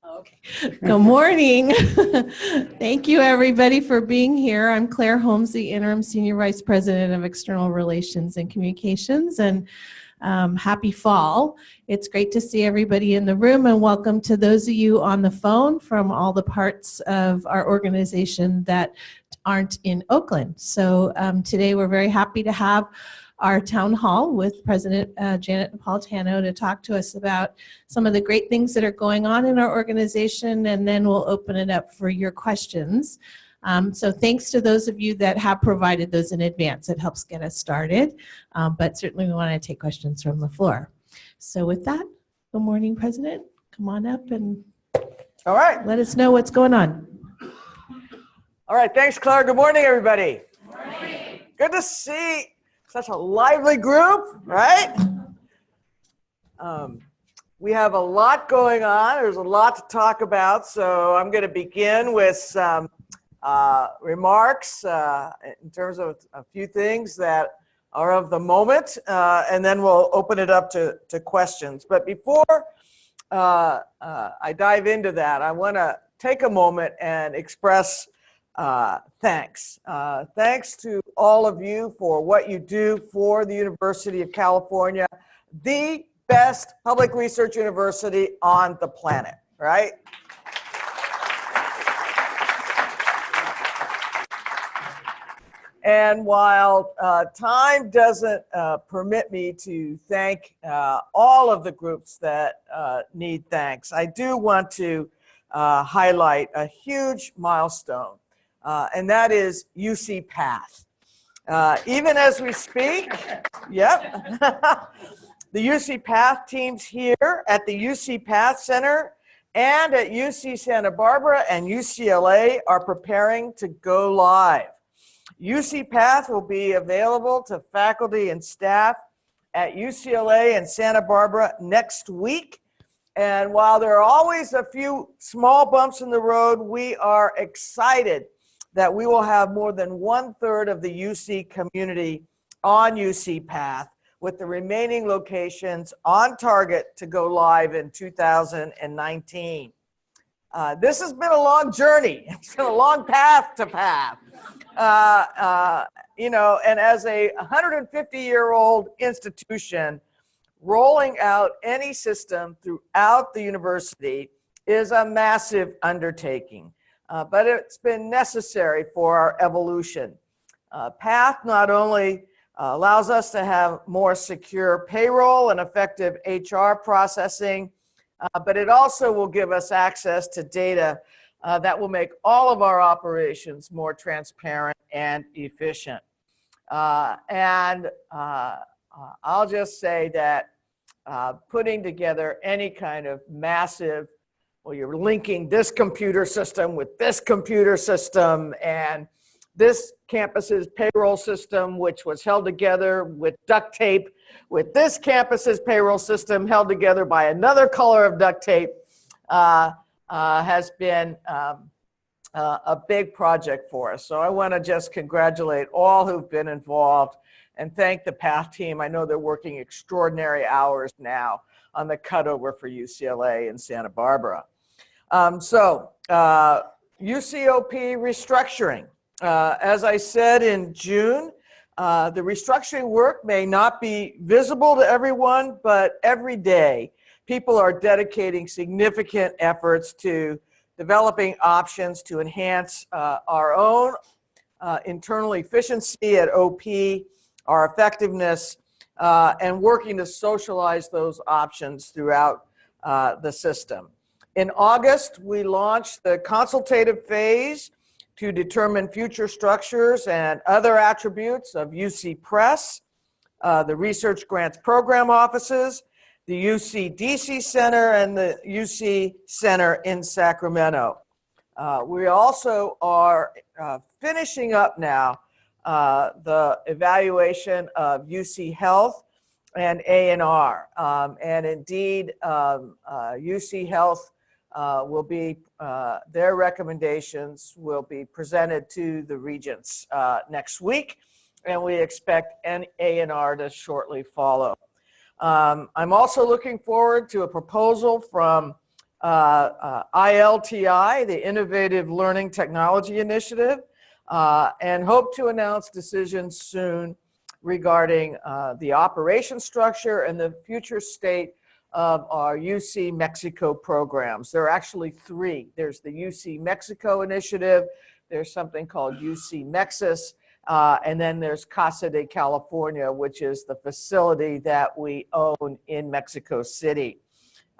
Okay. Good morning. Thank you, everybody, for being here. I'm Claire Holmes, the Interim Senior Vice President of External Relations and Communications, and happy fall. It's great to see everybody in the room, and welcome to those of you on the phone from all the parts of our organization that aren't in Oakland. So today we're very happy to have our town hall with President Janet Napolitano to talk to us about some of the great things that are going on in our organization, and then we'll open it up for your questions. So thanks to those of you that have provided those in advance. It helps get us started, but certainly we want to take questions from the floor. So with that, good morning, President. Come on up and all right, let us know what's going on. All right, thanks, Claire. Good morning, everybody. Good morning. Good to see such a lively group, right? We have a lot going on. There's a lot to talk about, so I'm going to begin with some remarks in terms of a few things that are of the moment, and then we'll open it up to questions. But before I dive into that, I want to take a moment and express thanks. Thanks to all of you for what you do for the University of California, the best public research university on the planet, right? And while time doesn't permit me to thank all of the groups that need thanks, I do want to highlight a huge milestone. And that is UC Path. Even as we speak, yep, the UC Path teams here at the UC Path Center and at UC Santa Barbara and UCLA are preparing to go live. UC Path will be available to faculty and staff at UCLA and Santa Barbara next week. And while there are always a few small bumps in the road, we are excited that we will have more than 1/3 of the UC community on UC Path, with the remaining locations on target to go live in 2019. This has been a long journey. It's been a long path to path. You know, and as a 150-year-old institution, rolling out any system throughout the university is a massive undertaking. But it's been necessary for our evolution. PATH not only allows us to have more secure payroll and effective HR processing, but it also will give us access to data that will make all of our operations more transparent and efficient. I'll just say that putting together any kind of massive, well, you're linking this computer system with this computer system, and this campus's payroll system, which was held together with duct tape, with this campus's payroll system held together by another color of duct tape, has been a big project for us. So I want to just congratulate all who've been involved and thank the PATH team. I know they're working extraordinary hours now on the cutover for UCLA and Santa Barbara. UCOP restructuring. As I said in June, the restructuring work may not be visible to everyone, but every day people are dedicating significant efforts to developing options to enhance our own internal efficiency at OP, our effectiveness, and working to socialize those options throughout the system. In August, we launched the consultative phase to determine future structures and other attributes of UC Press, the Research Grants Program Offices, the UC DC Center, and the UC Center in Sacramento. We also are finishing up now the evaluation of UC Health and A&R. And indeed, UC Health will be, their recommendations will be presented to the regents next week, and we expect A&R to shortly follow. I'm also looking forward to a proposal from ILTI, the Innovative Learning Technology Initiative, and hope to announce decisions soon regarding the operation structure and the future state of our UC Mexico programs. There are actually three. There's the UC Mexico initiative, there's something called UC Mexis, and then there's Casa de California, which is the facility that we own in Mexico City.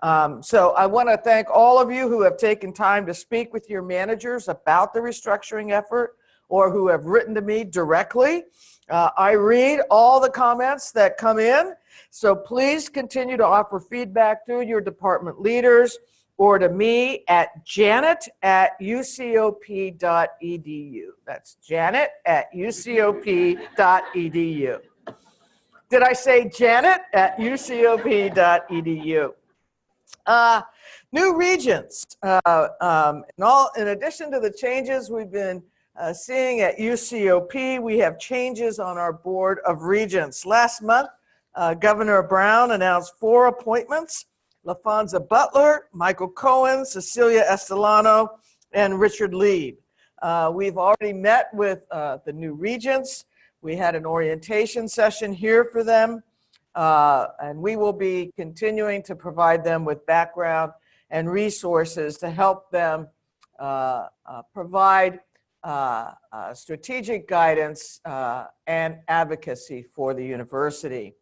So I want to thank all of you who have taken time to speak with your managers about the restructuring effort or who have written to me directly. I read all the comments that come in, so please continue to offer feedback through your department leaders or to me at janet@ucop.edu. That's janet@ucop.edu. Did I say janet@ucop.edu? New regions. In addition to the changes we've been seeing at UCOP, we have changes on our Board of Regents. Last month, Governor Brown announced 4 appointments: LaFonza Butler, Michael Cohen, Cecilia Estelano, and Richard Lieb. We've already met with the new regents. We had an orientation session here for them, and we will be continuing to provide them with background and resources to help them provide strategic guidance and advocacy for the university.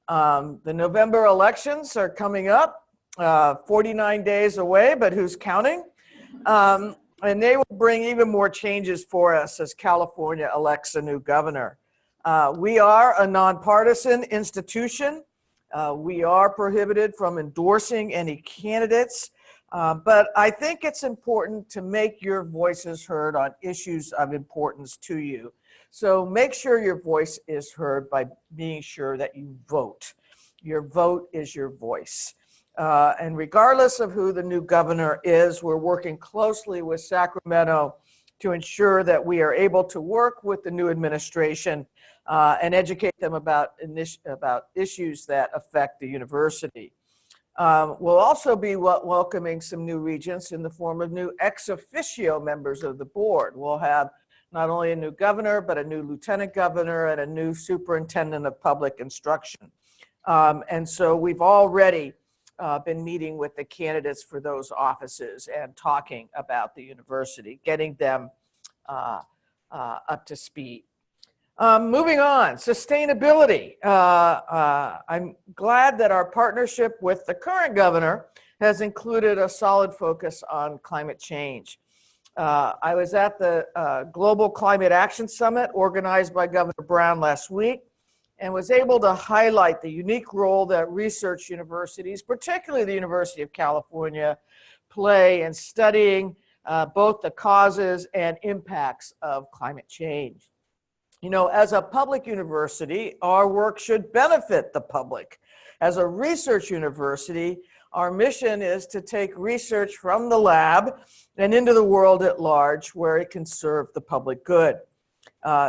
The November elections are coming up, 49 days away, but who's counting? And they will bring even more changes for us as California elects a new governor. We are a nonpartisan institution. We are prohibited from endorsing any candidates. But I think it's important to make your voices heard on issues of importance to you. So make sure your voice is heard by being sure that you vote. Your vote is your voice. And regardless of who the new governor is, we're working closely with Sacramento to ensure that we are able to work with the new administration and educate them about issues that affect the university. We'll also be welcoming some new regents in the form of new ex officio members of the board. We'll have not only a new governor, but a new lieutenant governor and a new superintendent of public instruction. And so we've already been meeting with the candidates for those offices and talking about the university, getting them up to speed. Moving on, sustainability. I'm glad that our partnership with the current governor has included a solid focus on climate change. I was at the Global Climate Action Summit organized by Governor Brown last week and was able to highlight the unique role that research universities, particularly the University of California, play in studying both the causes and impacts of climate change. You know, as a public university, our work should benefit the public. As a research university, our mission is to take research from the lab and into the world at large where it can serve the public good.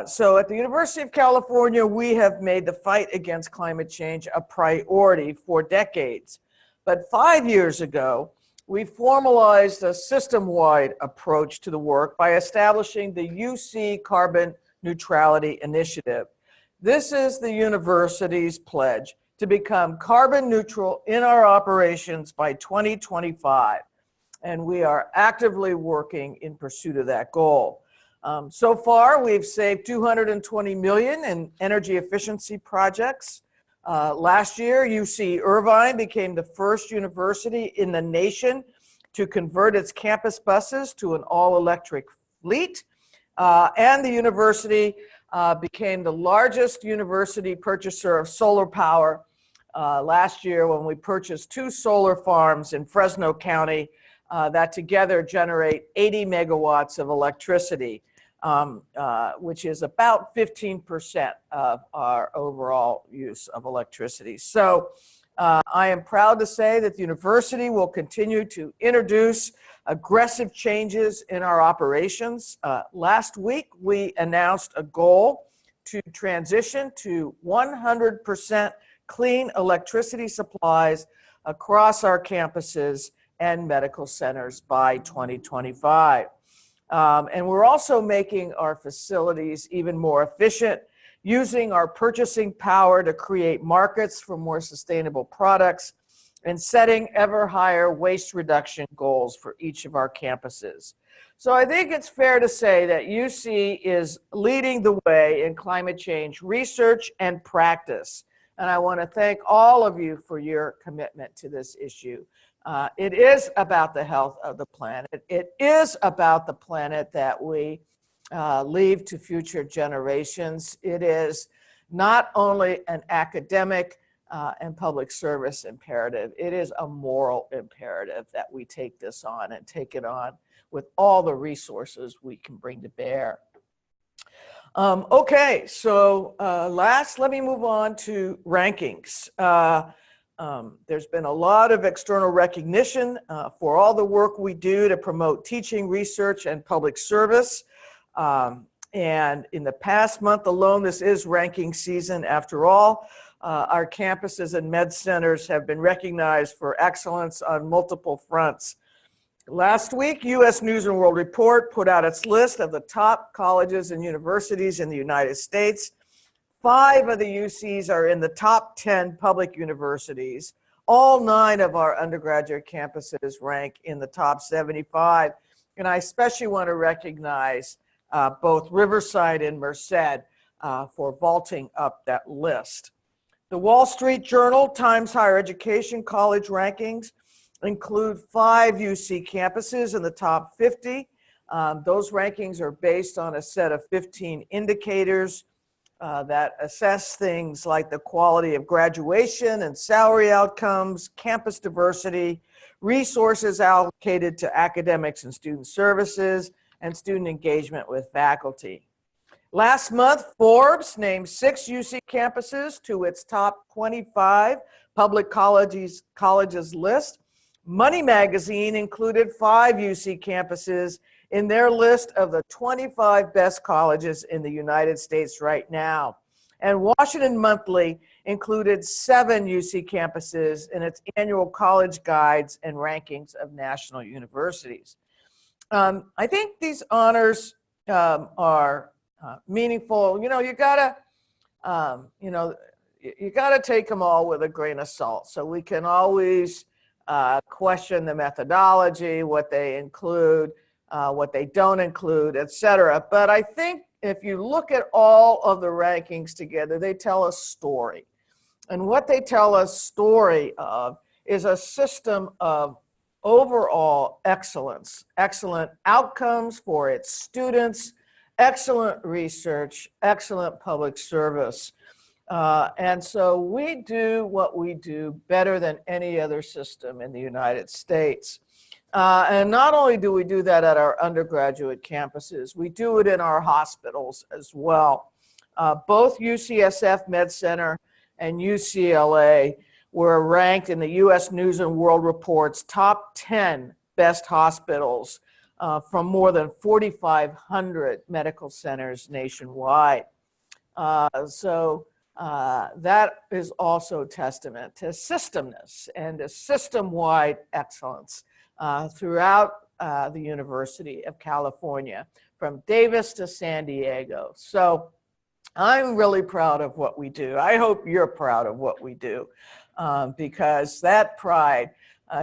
So at the University of California, we have made the fight against climate change a priority for decades. But 5 years ago, we formalized a system-wide approach to the work by establishing the UC Carbon Neutrality Initiative. This is the university's pledge to become carbon neutral in our operations by 2025. And we are actively working in pursuit of that goal. So far, we've saved $220 million in energy efficiency projects. Last year, UC Irvine became the first university in the nation to convert its campus buses to an all-electric fleet. And the university became the largest university purchaser of solar power last year when we purchased 2 solar farms in Fresno County that together generate 80 megawatts of electricity, which is about 15% of our overall use of electricity. So I am proud to say that the university will continue to introduce aggressive changes in our operations. Last week, we announced a goal to transition to 100% clean electricity supplies across our campuses and medical centers by 2025. And we're also making our facilities even more efficient, using our purchasing power to create markets for more sustainable products, and setting ever higher waste reduction goals for each of our campuses. So I think it's fair to say that UC is leading the way in climate change research and practice. And I want to thank all of you for your commitment to this issue. It is about the health of the planet. It is about the planet that we leave to future generations. It is not only an academic and public service imperative, it is a moral imperative that we take this on and take it on with all the resources we can bring to bear. Okay, so last, let me move on to rankings. There's been a lot of external recognition for all the work we do to promote teaching, research, and public service. And in the past month alone, this is ranking season after all. Our campuses and med centers have been recognized for excellence on multiple fronts. Last week, U.S. News and World Report put out its list of the top colleges and universities in the United States. 5 of the UCs are in the top 10 public universities. All 9 of our undergraduate campuses rank in the top 75. And I especially want to recognize both Riverside and Merced for vaulting up that list. The Wall Street Journal Times Higher Education College rankings include 5 UC campuses in the top 50. Those rankings are based on a set of 15 indicators that assess things like the quality of graduation and salary outcomes, campus diversity, resources allocated to academics and student services, and student engagement with faculty. Last month, Forbes named 6 UC campuses to its top 25 public colleges list. Money Magazine included 5 UC campuses in their list of the 25 best colleges in the United States right now. And Washington Monthly included 7 UC campuses in its annual college guides and rankings of national universities. I think these honors are meaningful. You know, you gotta take them all with a grain of salt. So we can always question the methodology, what they include, what they don't include, etc. But I think if you look at all of the rankings together, they tell a story. And what they tell a story of is a system of overall excellence, excellent outcomes for its students, excellent research, excellent public service. And so we do what we do better than any other system in the United States. And not only do we do that at our undergraduate campuses, we do it in our hospitals as well. Both UCSF Med Center and UCLA were ranked in the U.S. News and World Report's top 10 best hospitals from more than 4,500 medical centers nationwide. So that is also testament to systemness and to system-wide excellence throughout the University of California, from Davis to San Diego. So I'm really proud of what we do. I hope you're proud of what we do, because that pride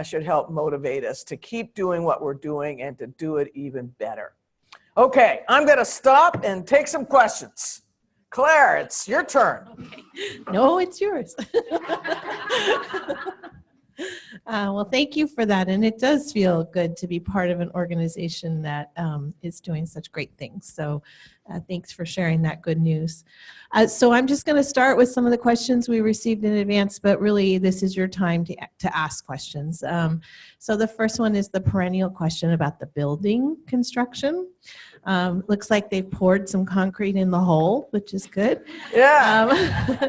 should help motivate us to keep doing what we're doing and to do it even better. Okay, I'm going to stop and take some questions. Claire, it's your turn. Okay. No, it's yours. Well, thank you for that. And it does feel good to be part of an organization that is doing such great things. So thanks for sharing that good news. So I'm just going to start with some of the questions we received in advance, but really this is your time to ask questions. So the first one is the perennial question about the building construction. Looks like they poured some concrete in the hole, which is good. Yeah.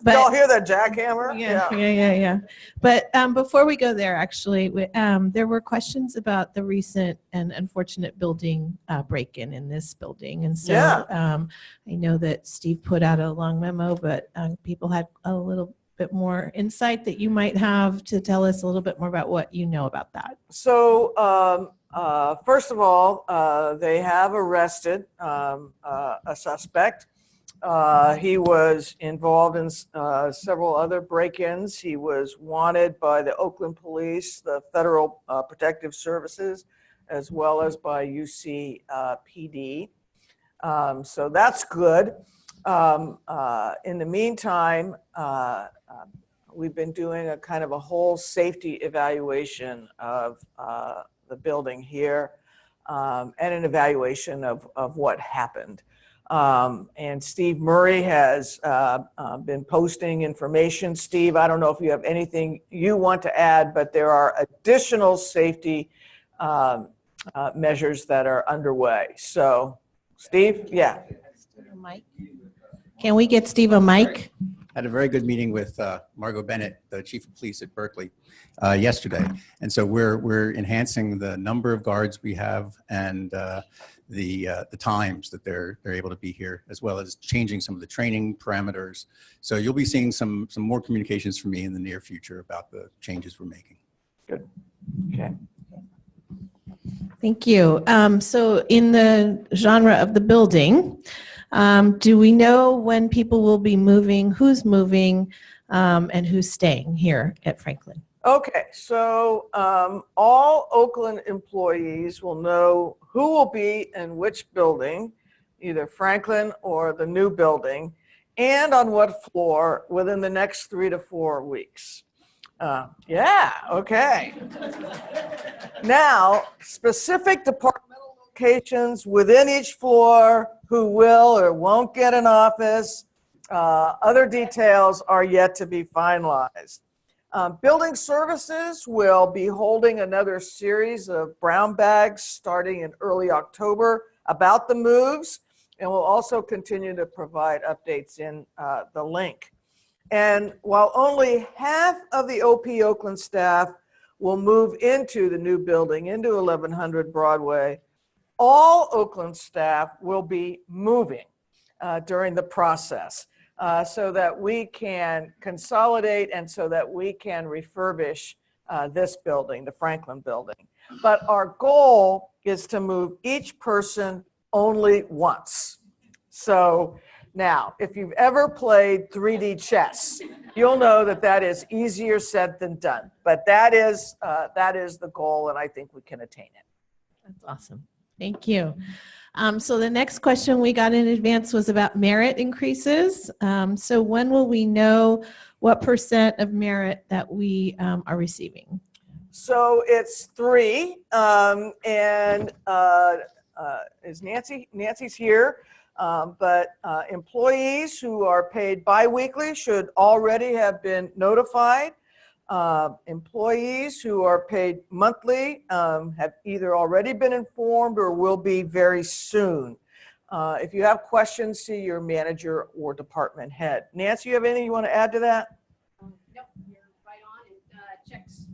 But y'all hear that jackhammer? Yeah. But before we go there, actually, there were questions about the recent and unfortunate building break-in in this building. And so I know that Steve put out a long memo, but people had a little bit more insight that you might have to tell us a little bit more about what you know about that. So, first of all, they have arrested a suspect. He was involved in several other break-ins. He was wanted by the Oakland Police, the Federal Protective Services, as well as by UCPD. So that's good. In the meantime, we've been doing a kind of a whole safety evaluation of the building here, and an evaluation of what happened. And Steve Murray has been posting information. Steve, I don't know if you have anything you want to add, but there are additional safety measures that are underway. So, Steve, yeah. Mike. Can we get Steve a mic? Had a very good meeting with Margot Bennett, the chief of police at Berkeley, yesterday. And so we're enhancing the number of guards we have and the times that they're able to be here, as well as changing some of the training parameters. So you'll be seeing some more communications from me in the near future about the changes we're making. Good. Okay. Thank you. So in the genre of the building, do we know when people will be moving, who's moving, and who's staying here at Franklin? Okay, so all Oakland employees will know who will be in which building, either Franklin or the new building, and on what floor within the next 3 to 4 weeks. Yeah, okay. Now, specific departmental locations within each floor, who will or won't get an office, other details are yet to be finalized. Building services will be holding another series of brown bags starting in early October about the moves, and will also continue to provide updates in the link. And while only half of the OP Oakland staff will move into the new building, into 1100 Broadway, all Oakland staff will be moving during the process so that we can consolidate and so that we can refurbish this building, the Franklin building. But our goal is to move each person only once. So now, if you've ever played 3D chess, you'll know that that is easier said than done. But that is the goal, and I think we can attain it. That's awesome. Thank you. So the next question we got in advance was about merit increases. So when will we know what % of merit that we are receiving? So it's 3, and is Nancy's here. But employees who are paid biweekly should already have been notified. Employees who are paid monthly have either already been informed or will be very soon. If you have questions, see your manager or department head. Nancy, you have anything you want to add to that? Nope, you're right on. It checks.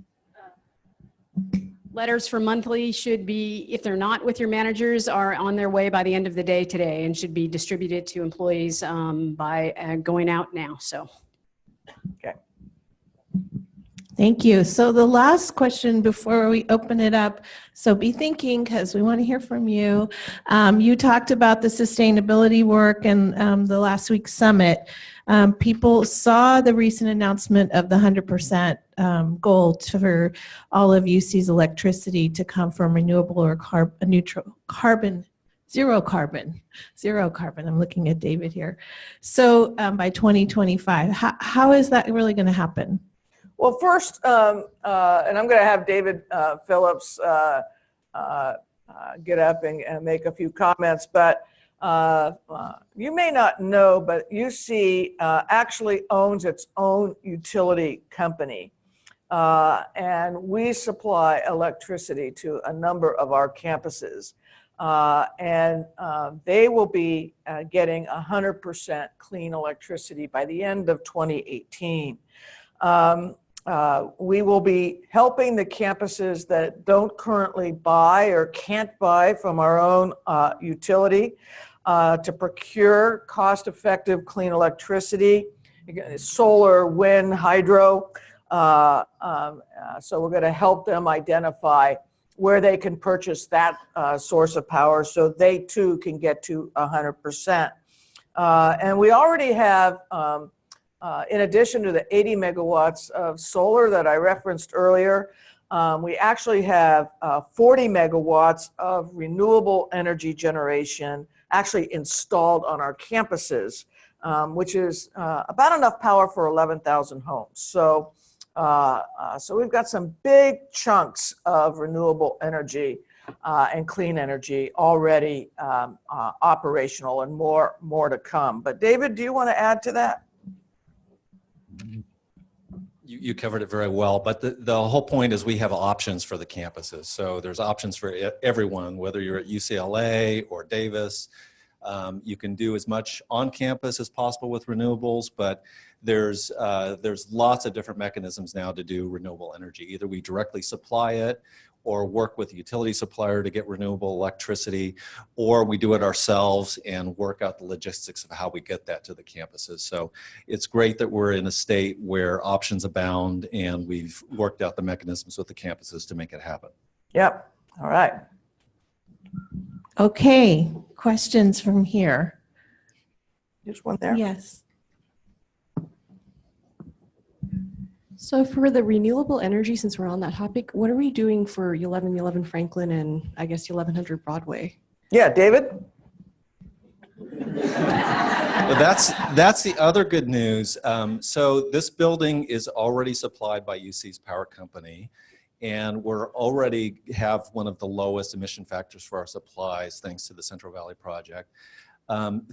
Letters for monthly should be, if they're not with your managers, are on their way by the end of the day today and should be distributed to employees by going out now. So, okay. Thank you. So the last question before we open it up, so be thinking because we want to hear from you. You talked about the sustainability work and the last week's summit. People saw the recent announcement of the 100% goal for all of UC's electricity to come from renewable or zero carbon. I'm looking at David here. So by 2025, how is that really going to happen? Well, first, and I'm going to have David Phillips get up and make a few comments, but you may not know, but UC actually owns its own utility company. And we supply electricity to a number of our campuses. And they will be getting 100% clean electricity by the end of 2018. We will be helping the campuses that don't currently buy or can't buy from our own utility to procure cost-effective clean electricity. solar, wind, hydro. So we're going to help them identify where they can purchase that source of power so they too can get to 100%. And we already have, in addition to the 80 megawatts of solar that I referenced earlier, we actually have 40 megawatts of renewable energy generation actually installed on our campuses, which is about enough power for 11,000 homes. So, so we've got some big chunks of renewable energy and clean energy already operational, and more to come. But David, do you want to add to that? You covered it very well, but the whole point is we have options for the campuses. So there's options for everyone, whether you're at UCLA or Davis. You can do as much on campus as possible with renewables, but there's lots of different mechanisms now to do renewable energy. Either we directly supply it, or work with a utility supplier to get renewable electricity, or we do it ourselves and work out the logistics of how we get that to the campuses. So it's great that we're in a state where options abound, and we've worked out the mechanisms with the campuses to make it happen. Yep. All right. Okay, questions from here? There's one there. Yes. So for the renewable energy, since we're on that topic, what are we doing for 1111 Franklin and I guess 1100 Broadway? Yeah, David? Well, that's the other good news. So this building is already supplied by UC's power company, and we're already have one of the lowest emission factors for our supplies thanks to the Central Valley Project.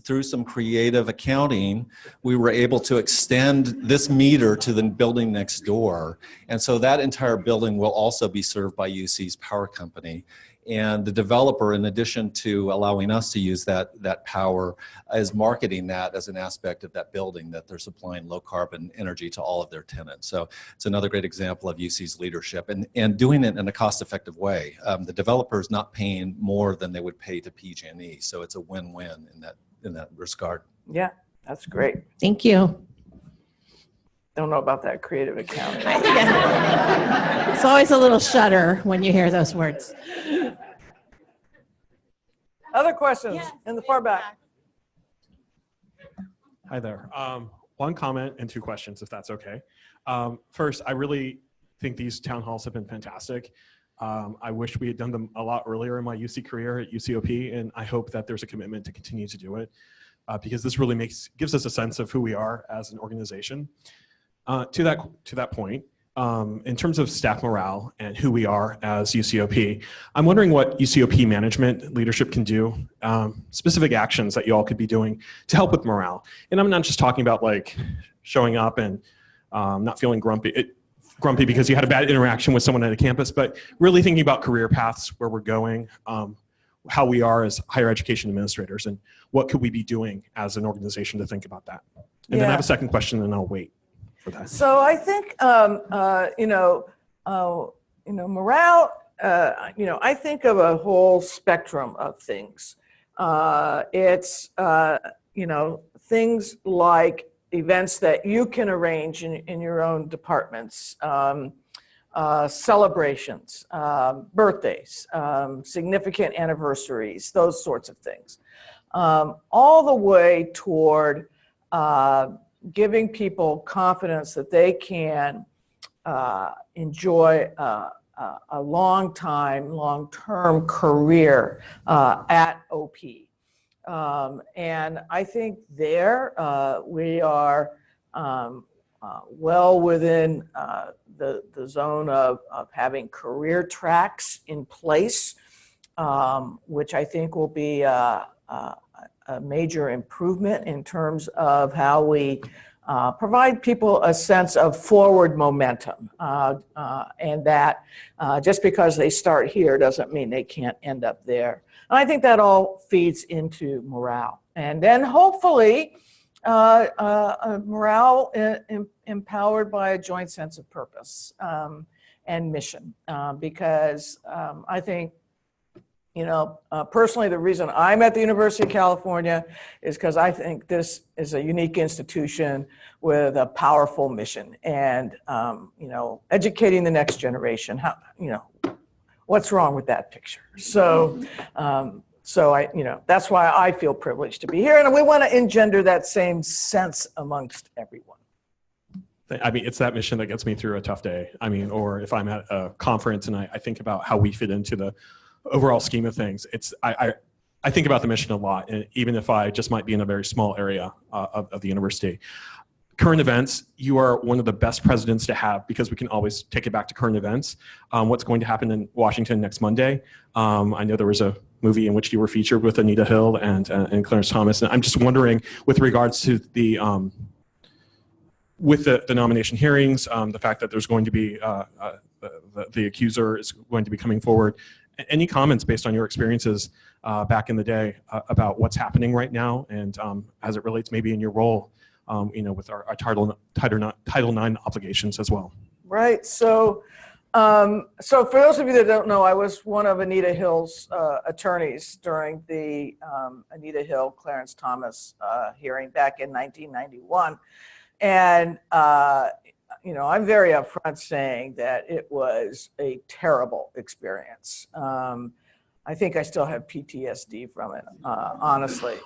Through some creative accounting, we were able to extend this meter to the building next door. And so that entire building will also be served by UC's power company. And the developer, in addition to allowing us to use that power, is marketing that as an aspect of that building, that they're supplying low carbon energy to all of their tenants. So it's another great example of UC's leadership and doing it in a cost-effective way. The developer is not paying more than they would pay to PG&E. So it's a win-win in that regard. Yeah, that's great. Thank you. Don't know about that creative accounting. Yeah. It's always a little shudder when you hear those words. Other questions in the far back? Hi there. One comment and two questions, if that's okay. First, I really think these town halls have been fantastic. I wish we had done them a lot earlier in my UC career at UCOP, and I hope that there's a commitment to continue to do it because this really gives us a sense of who we are as an organization. To that point, in terms of staff morale and who we are as UCOP, I'm wondering what UCOP management leadership can do, specific actions that you all could be doing to help with morale. And I'm not just talking about like showing up and not feeling grumpy because you had a bad interaction with someone at a campus, but really thinking about career paths, where we're going, how we are as higher education administrators, and what could we be doing as an organization to think about that. And then I have a second question, and I'll wait. So I think morale. I think of a whole spectrum of things. It's things like events that you can arrange in your own departments, celebrations, birthdays, significant anniversaries, those sorts of things, all the way toward giving people confidence that they can enjoy a long-term career at OP. And I think we are well within the zone of having career tracks in place, which I think will be a major improvement in terms of how we provide people a sense of forward momentum, and that just because they start here doesn't mean they can't end up there. And I think that all feeds into morale. And then hopefully morale empowered by a joint sense of purpose and mission, because I think personally, the reason I'm at the University of California is because I think this is a unique institution with a powerful mission, and educating the next generation. What's wrong with that picture? So, that's why I feel privileged to be here, and we want to engender that same sense amongst everyone. I mean, it's that mission that gets me through a tough day. I mean, or if I'm at a conference and I think about how we fit into the overall scheme of things, I think about the mission a lot, and even if I just might be in a very small area of the university. Current events, you are one of the best presidents to have, because we can always take it back to current events. What's going to happen in Washington next Monday? I know there was a movie in which you were featured with Anita Hill and Clarence Thomas, and I'm just wondering, with regards to the nomination hearings, the fact that there's going to be the accuser is going to be coming forward. Any comments based on your experiences back in the day about what's happening right now, and as it relates maybe in your role, with our Title IX obligations as well? Right. So for those of you that don't know, I was one of Anita Hill's attorneys during the Anita Hill Clarence Thomas hearing back in 1991, and I'm very upfront saying that it was a terrible experience. I think I still have PTSD from it, honestly.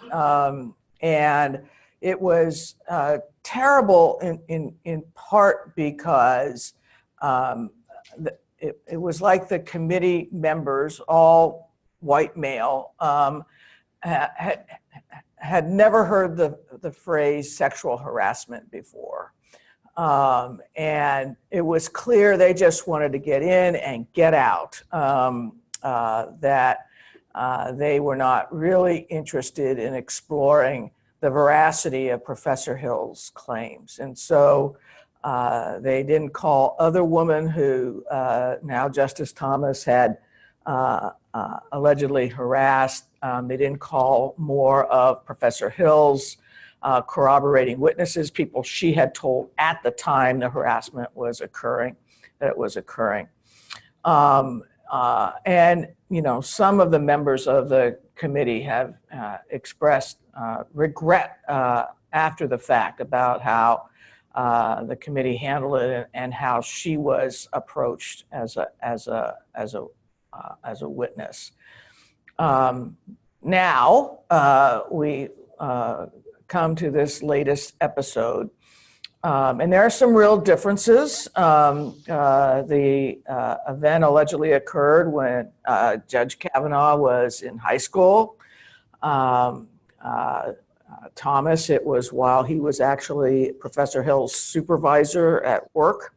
And it was terrible in part because it was like the committee members, all white male, had never heard the phrase sexual harassment before. And it was clear they just wanted to get in and get out, that they were not really interested in exploring the veracity of Professor Hill's claims. And so they didn't call other women who now Justice Thomas had allegedly harassed. They didn't call more of Professor Hill's corroborating witnesses, people she had told at the time the harassment was occurring, that it was occurring. And, some of the members of the committee have expressed regret after the fact about how the committee handled it and how she was approached as a witness. Now we come to this latest episode, and there are some real differences. The event allegedly occurred when Judge Kavanaugh was in high school. Thomas, it was while he was actually Professor Hill's supervisor at work.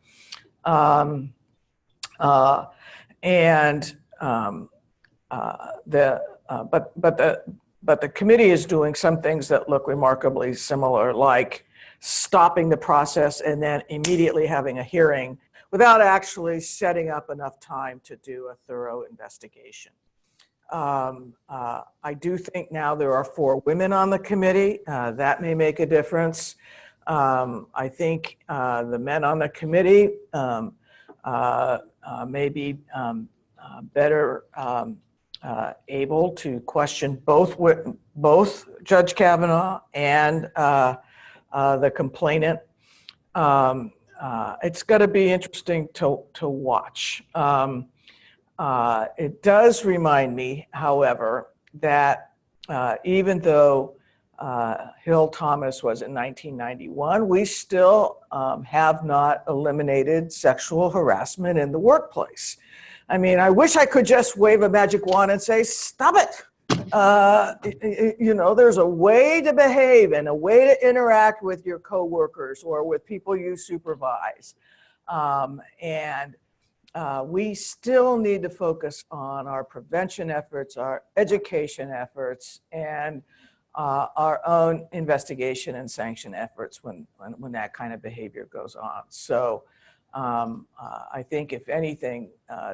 But the committee is doing some things that look remarkably similar, like stopping the process and then immediately having a hearing without actually setting up enough time to do a thorough investigation. I do think now there are 4 women on the committee. That may make a difference. I think the men on the committee may be better able to question both Judge Kavanaugh and the complainant. It's going to be interesting to watch. It does remind me, however, that even though Hill Thomas was in 1991, we still have not eliminated sexual harassment in the workplace. I mean, I wish I could just wave a magic wand and say, stop it. There's a way to behave and a way to interact with your coworkers or with people you supervise. We still need to focus on our prevention efforts, our education efforts, and our own investigation and sanction efforts when that kind of behavior goes on. So I think, if anything,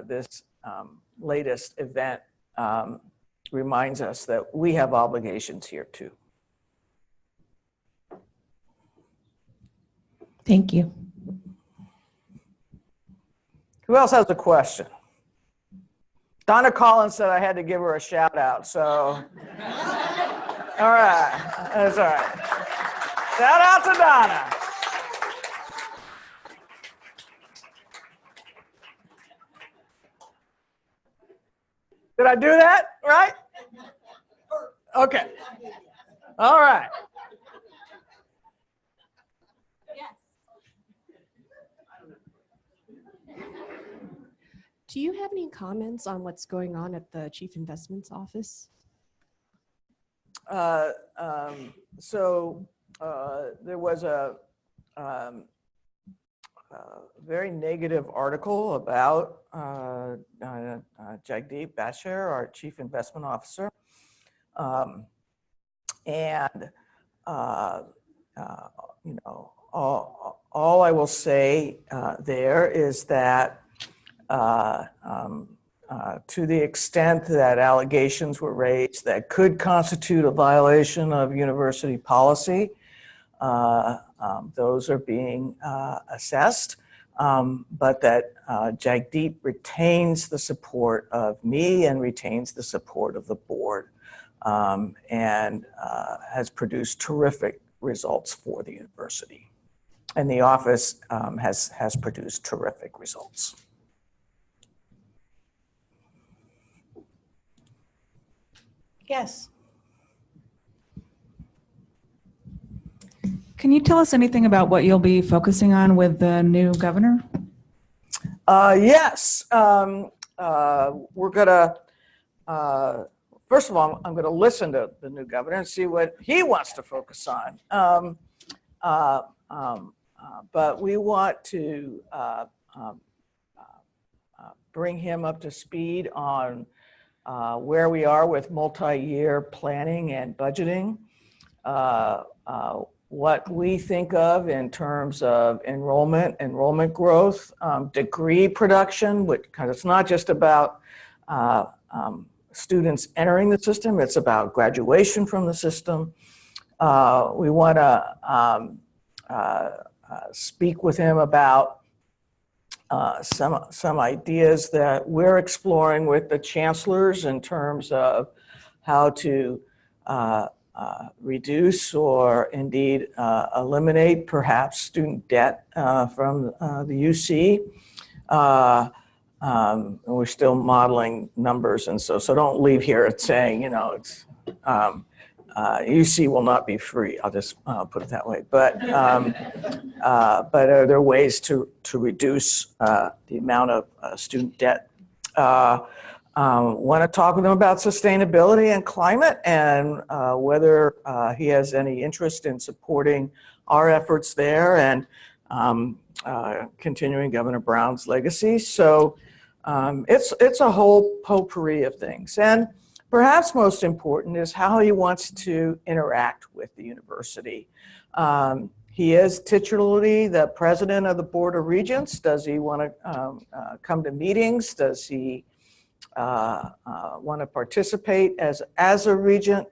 this latest event reminds us that we have obligations here too. Thank you. Who else has a question? Donna Collins said I had to give her a shout out, so. All right, that's all right. Shout out to Donna. Did I do that right? Okay. All right. Do you have any comments on what's going on at the Chief Investments Office? There was a very negative article about Jagdeep Bashir, our Chief Investment Officer. You know, all I will say there is that to the extent that allegations were raised that could constitute a violation of university policy, those are being assessed, but that Jagdeep retains the support of me and retains the support of the board, and has produced terrific results for the university. And the office has produced terrific results. Yes. Can you tell us anything about what you'll be focusing on with the new governor? Yes. We're going to, first of all, I'm going to listen to the new governor and see what he wants to focus on. But we want to bring him up to speed on where we are with multi-year planning and budgeting, what we think of in terms of enrollment growth, degree production, because it's not just about students entering the system, it's about graduation from the system. We want to speak with him about some ideas that we're exploring with the chancellors in terms of how to reduce or indeed eliminate perhaps student debt from the UC. We're still modeling numbers, and so don't leave here saying, you know, it's UC will not be free. I'll just put it that way. But are there ways to reduce the amount of student debt? Want to talk with him about sustainability and climate, and whether he has any interest in supporting our efforts there and continuing Governor Brown's legacy. So it's a whole potpourri of things. And perhaps most important is how he wants to interact with the university. He is titularly the president of the Board of Regents. Does he want to come to meetings? Does he want to participate as a regent?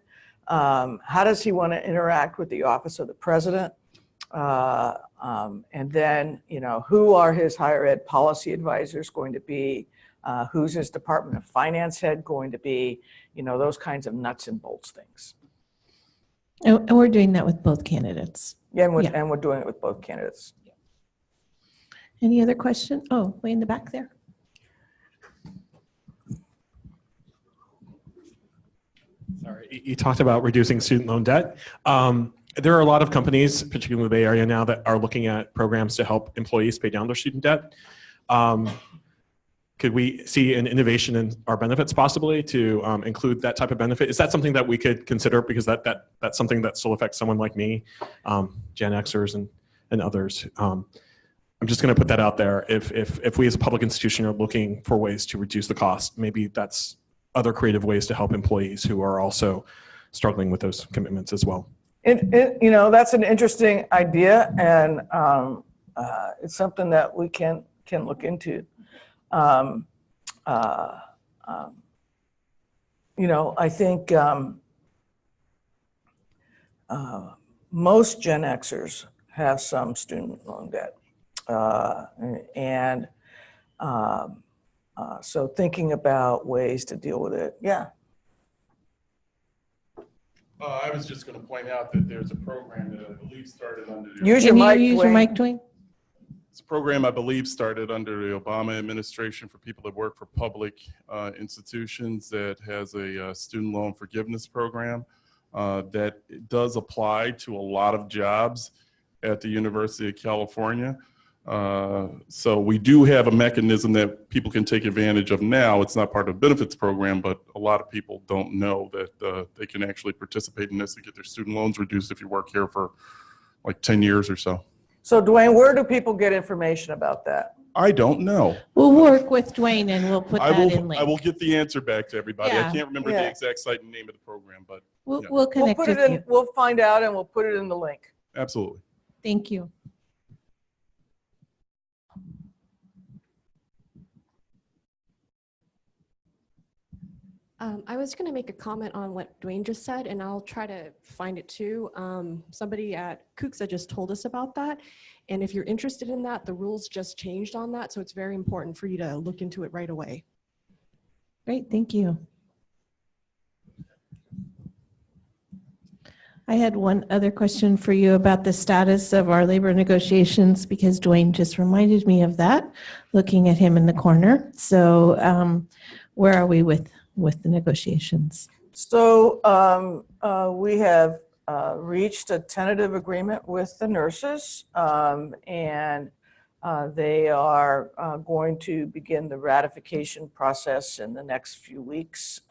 How does he want to interact with the office of the president? And then, you know, who are his higher ed policy advisors going to be? Who's his Department of Finance head going to be? You know, those kinds of nuts and bolts things. And we're doing that with both candidates. Yeah, and we're doing it with both candidates. Any other question? Oh, way in the back there. Sorry, you talked about reducing student loan debt. There are a lot of companies, particularly in the Bay Area now, that are looking at programs to help employees pay down their student debt. Could we see an innovation in our benefits possibly to include that type of benefit? Is that something that we could consider? Because that's something that still affects someone like me, Gen Xers and others. I'm just going to put that out there. If we as a public institution are looking for ways to reduce the cost, maybe that's other creative ways to help employees who are also struggling with those commitments as well. You know, that's an interesting idea, and it's something that we can look into. You know, I think most Gen Xers have some student loan debt, and So thinking about ways to deal with it. Yeah. I was just going to point out that there's a program that I believe started under the Use your Can you mic, use your Dwayne. mic, Dwayne? It's a program I believe started under the Obama administration for people that work for public institutions that has a student loan forgiveness program that does apply to a lot of jobs at the University of California. So we do have a mechanism that people can take advantage of now. It's not part of the benefits program, but a lot of people don't know that they can actually participate in this and get their student loans reduced if you work here for like 10 years or so. So Dwayne, where do people get information about that? I don't know. We'll work with Dwayne and we'll put that in link. I will get the answer back to everybody. Yeah. I can't remember the exact site and name of the program, but We'll We'll connect put with it in, you. we'll find out and we'll put it in the link. absolutely. Thank you. I was going to make a comment on what Dwayne just said, and I'll try to find it too. Somebody at Kuxa just told us about that. And if you're interested in that, the rules just changed on that. So it's very important for you to look into it right away. Great, thank you. I had one other question for you about the status of our labor negotiations, because Dwayne just reminded me of that, looking at him in the corner. So where are we with the negotiations? So we have reached a tentative agreement with the nurses, and they are going to begin the ratification process in the next few weeks.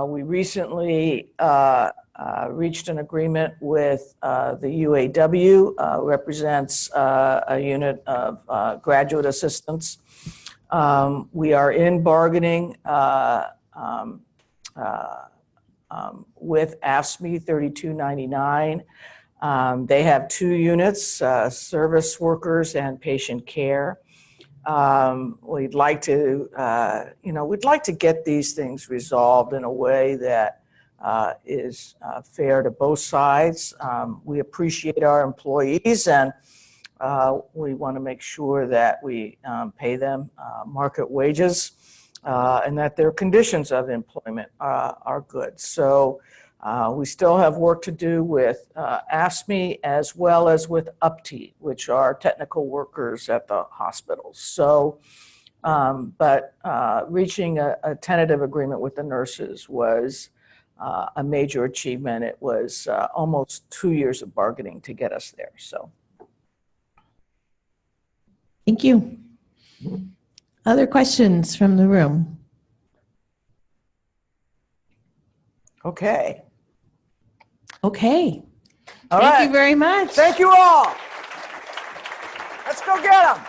We recently reached an agreement with the UAW, represents a unit of graduate assistants. We are in bargaining with AFSCME 3299. They have two units, service workers and patient care. We'd like to, we'd like to get these things resolved in a way that is fair to both sides. We appreciate our employees, and we want to make sure that we pay them market wages and that their conditions of employment are good. So we still have work to do with AFSCME as well as with UPT, which are technical workers at the hospitals. So, but reaching a tentative agreement with the nurses was a major achievement. It was almost 2 years of bargaining to get us there. So. Thank you. Other questions from the room? Okay. Okay. All Thank right. you very much. Thank you all. Let's go get them.